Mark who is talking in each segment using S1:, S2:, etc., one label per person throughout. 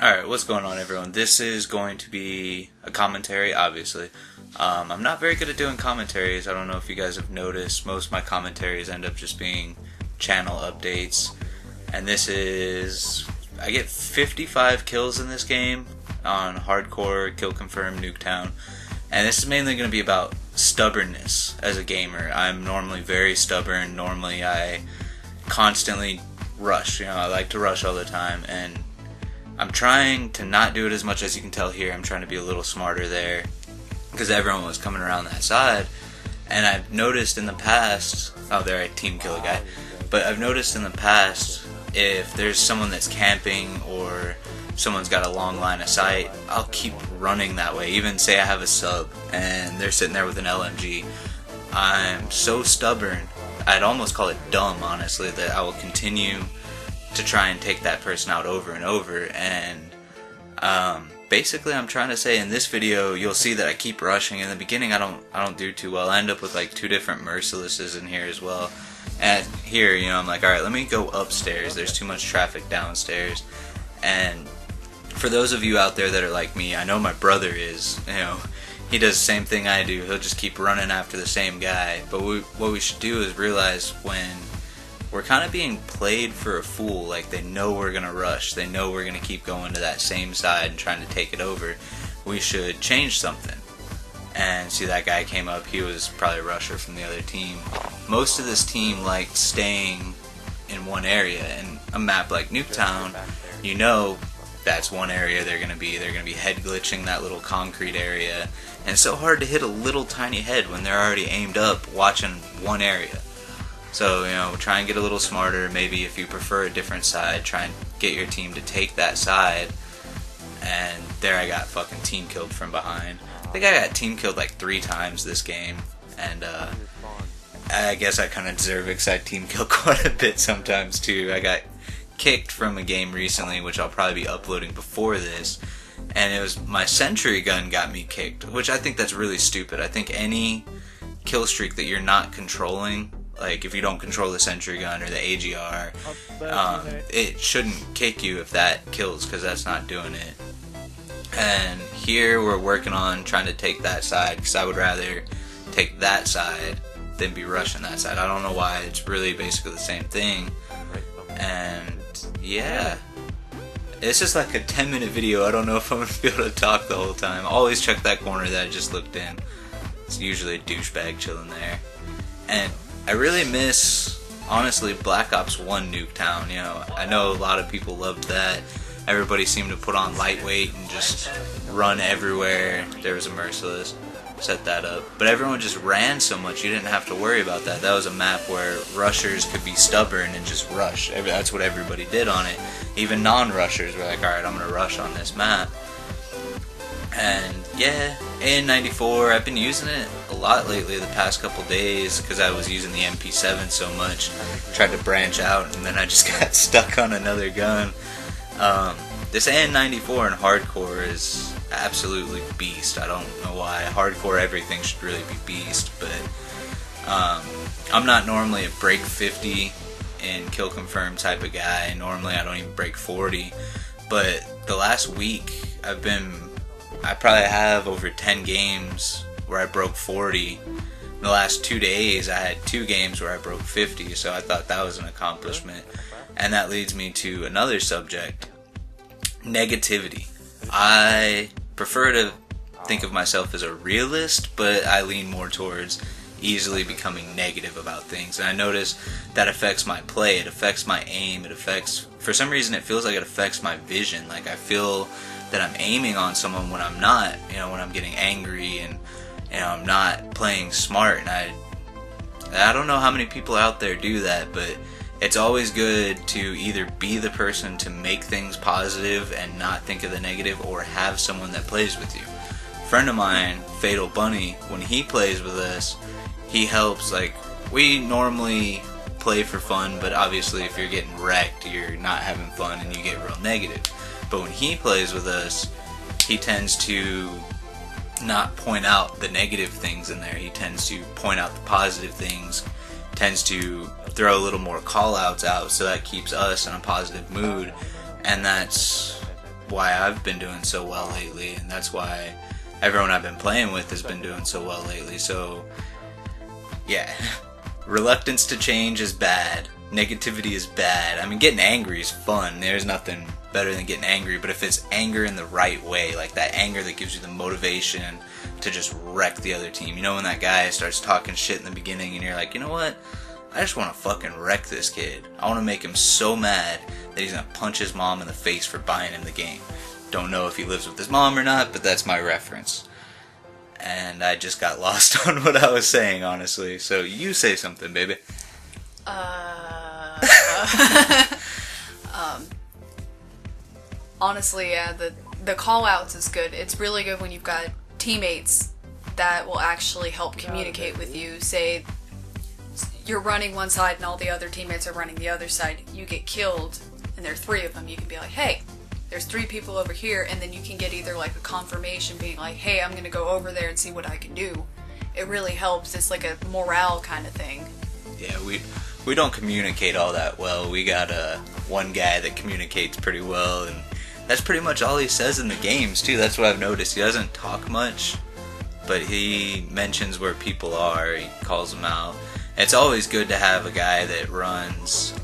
S1: Alright, what's going on, everyone? This is going to be a commentary, obviously. I'm not very good at doing commentaries. I don't know if you guys have noticed. Most of my commentaries end up just being channel updates. And this is... I get 55 kills in this game on hardcore, kill confirm, nuketown. And this is mainly going to be about stubbornness as a gamer. I'm normally very stubborn. Normally I constantly rush. I like to rush all the time. And I'm trying to not do it as much as you can tell here. I'm trying to be a little smarter there because everyone was coming around that side, and I've noticed in the past, oh there I team kill a guy, but I've noticed in the past if there's someone that's camping or someone's got a long line of sight, I'll keep running that way. Even say I have a sub and they're sitting there with an LMG, I'm so stubborn, I'd almost call it dumb honestly, that I will continue to try and take that person out over and over. And basically I'm trying to say in this video, you'll see that I keep rushing. In the beginning I don't do too well. I end up with like 2 different mercilesses in here as well. And here, I'm like, alright, let me go upstairs. There's too much traffic downstairs. And for those of you out there that are like me, I know my brother is, he does the same thing I do. He'll just keep running after the same guy. But what we should do is realize when we're kind of being played for a fool, like they know we're going to rush, they know we're going to keep going to that same side and trying to take it over, we should change something. And see, that guy came up, he was probably a rusher from the other team. Most of this team liked staying in one area, and a map like Nuketown, that's one area they're going to be head glitching that little concrete area, and it's so hard to hit a little tiny head when they're already aimed up watching one area. So, try and get a little smarter. Maybe if you prefer a different side, try and get your team to take that side. And there I got fucking team killed from behind. I think I got team killed like 3 times this game. And I guess I kind of deserve it because I team kill quite a bit sometimes too. I got kicked from a game recently, which I'll probably be uploading before this. And it was my sentry gun got me kicked, which I think that's really stupid. I think any kill streak that you're not controlling, like if you don't control the sentry gun or the AGR, it shouldn't kick you if that kills, because that's not doing it. And here we're working on trying to take that side, because I would rather take that side than be rushing that side. I don't know why, it's really basically the same thing. And yeah, it's just like a 10-minute video. I don't know if I'm going to be able to talk the whole time. Always check that corner that I just looked in. It's usually a douchebag chilling there. And I really miss, honestly, Black Ops 1 Nuketown. I know a lot of people loved that. Everybody seemed to put on lightweight and just run everywhere. There was a merciless, set that up. But everyone just ran so much, you didn't have to worry about that. That was a map where rushers could be stubborn and just rush. That's what everybody did on it. Even non-rushers were like, alright, I'm going to rush on this map. And yeah, AN94, I've been using it a lot lately the past couple days because I was using the MP7 so much. Tried to branch out and then I just got stuck on another gun. This AN94 in hardcore is absolutely beast. I don't know why. Hardcore everything should really be beast, but I'm not normally a break 50 in kill confirm type of guy. Normally I don't even break 40, but the last week I probably have over 10 games where I broke 40. In the last 2 days, I had 2 games where I broke 50, so I thought that was an accomplishment. And that leads me to another subject, negativity. I prefer to think of myself as a realist, but I lean more towards easily becoming negative about things. And I notice that affects my play, it affects my aim, for some reason it feels like it affects my vision. Like I feel that I'm aiming on someone when I'm not, when I'm getting angry and I'm not playing smart. And I don't know how many people out there do that, but it's always good to either be the person to make things positive and not think of the negative, or have someone that plays with you. A friend of mine, Fatal Bunny, when he plays with us, he helps. Like, we normally play for fun, but obviously if you're getting wrecked, you're not having fun and you get real negative. But when he plays with us, he tends to not point out the negative things in there. He tends to point out the positive things, tends to throw a little more call outs out, so that keeps us in a positive mood. And that's why I've been doing so well lately, and that's why everyone I've been playing with has been doing so well lately. So, yeah. Reluctance to change is bad. Negativity is bad. I mean, getting angry is fun. There's nothing better than getting angry, but if it's anger in the right way, like that anger that gives you the motivation to just wreck the other team. You know, when that guy starts talking shit in the beginning and you're like, you know what? I just want to fucking wreck this kid. I want to make him so mad that he's going to punch his mom in the face for buying him the game. Don't know if he lives with his mom or not, but that's my reference. And I just got lost on what I was saying, honestly. So you say something, baby.
S2: Honestly, yeah, the call-outs is good. It's really good when you've got teammates that will actually help communicate with you. Say you're running one side and all the other teammates are running the other side. You get killed, and there are 3 of them. You can be like, hey, there's 3 people over here, and then you can get either like a confirmation being like, hey, I'm gonna go over there and see what I can do. It really helps. It's like a morale kind of thing.
S1: Yeah, we don't communicate all that well. We got one guy that communicates pretty well, and that's pretty much all he says in the games too. That's what I've noticed. He doesn't talk much, but he mentions where people are. He calls them out. It's always good to have a guy that runs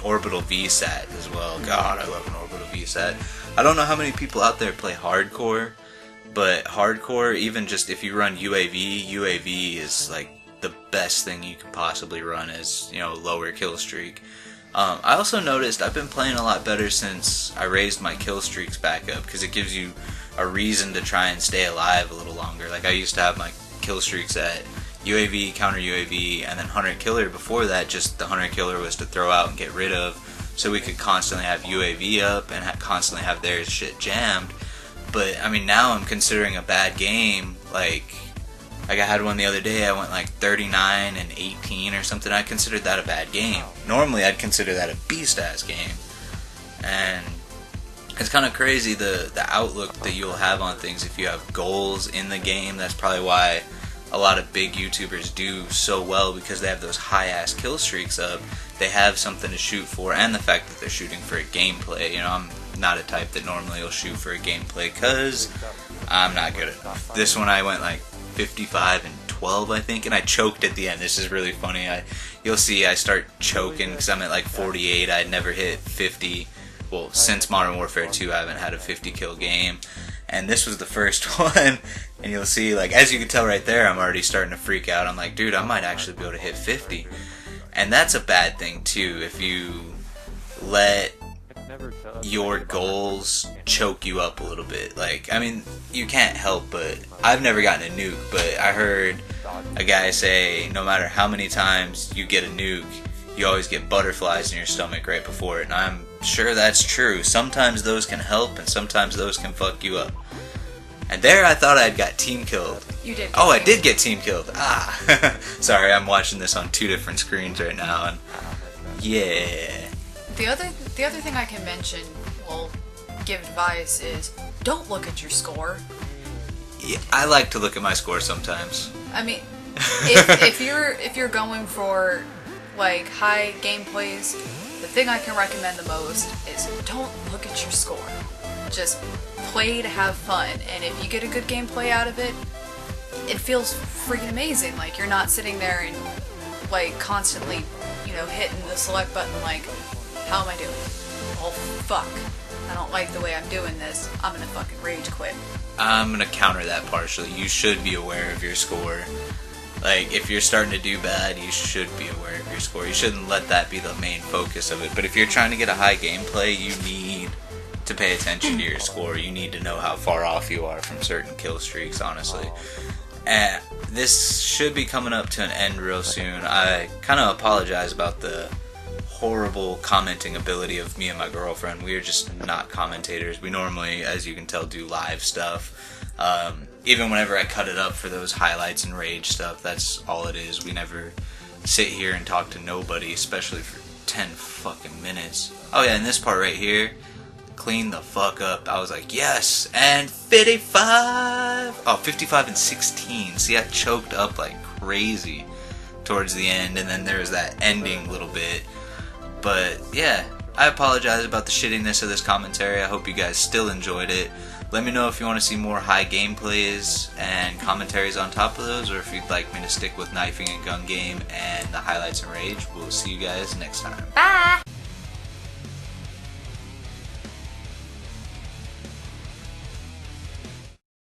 S1: orbital VSAT as well. God, I love an orbital VSAT. I don't know how many people out there play hardcore, but hardcore, even just if you run UAV is like the best thing you can possibly run as, you know, lower kill streak. I also noticed I've been playing a lot better since I raised my kill streaks back up, because it gives you a reason to try and stay alive a little longer. Like I used to have my kill streaks at UAV, counter UAV, and then hunter killer. Before that, just the hunter killer was to throw out and get rid of, so we could constantly have UAV up and constantly have their shit jammed. But I mean, now I'm considering a bad game. Like I had one the other day, I went like 39 and 18 or something. I considered that a bad game. Normally I'd consider that a beast-ass game. And it's kind of crazy the outlook that you'll have on things if you have goals in the game. That's probably why a lot of big YouTubers do so well, because they have those high-ass kill streaks up. They have something to shoot for, and the fact that they're shooting for a gameplay. You know, I'm not a type that normally will shoot for a gameplay because I'm not good enough. This one I went like 55 and 12, I think, and I choked at the end. This is really funny. You'll see I start choking because I'm at like 48. I'd never hit 50. Well, since Modern Warfare 2, I haven't had a 50 kill game, and this was the first one. And you'll see, like, as you can tell right there, I'm already starting to freak out. I'm like, dude, I might actually be able to hit 50. And that's a bad thing too, if you let your goals choke you up a little bit. Like, I mean, you can't help but, I've never gotten a nuke, but I heard a guy say no matter how many times you get a nuke, you always get butterflies in your stomach right before it. And I'm sure that's true. Sometimes those can help, and sometimes those can fuck you up. And there I thought I'd got team killed.
S2: You did.
S1: Oh, I did get team killed. Ah. Sorry, I'm watching this on 2 different screens right now, and yeah.
S2: The other thing I can mention, well, give advice, is don't look at your score.
S1: Yeah, I like to look at my score sometimes.
S2: I mean, if you're going for like high gameplays, the thing I can recommend the most is don't look at your score. Just play to have fun, and if you get a good gameplay out of it, it feels freaking amazing. Like, you're not sitting there and like constantly, you know, hitting the select button like, how am I doing? Oh fuck, I don't like the way I'm doing this. I'm gonna fucking rage quit.
S1: I'm gonna counter that partially. You should be aware of your score. Like, if you're starting to do bad, you should be aware of your score. You shouldn't let that be the main focus of it. But if you're trying to get a high gameplay, you need to pay attention to your score. You need to know how far off you are from certain kill streaks, honestly. And this should be coming up to an end real soon. I kind of apologize about the horrible commenting ability of me and my girlfriend. We are just not commentators. We normally, as you can tell, do live stuff. Even whenever I cut it up for those highlights and rage stuff, that's all it is. We never sit here and talk to nobody, especially for 10 fucking minutes. Oh yeah, and this part right here, clean the fuck up. I was like, yes, and 55! Oh, 55 and 16. See, I choked up like crazy towards the end, and then there was that ending little bit. But yeah, I apologize about the shittiness of this commentary. I hope you guys still enjoyed it. Let me know if you want to see more high gameplays and commentaries on top of those, or if you'd like me to stick with knifing and gun game and the highlights and rage. We'll see you guys next time.
S2: Bye!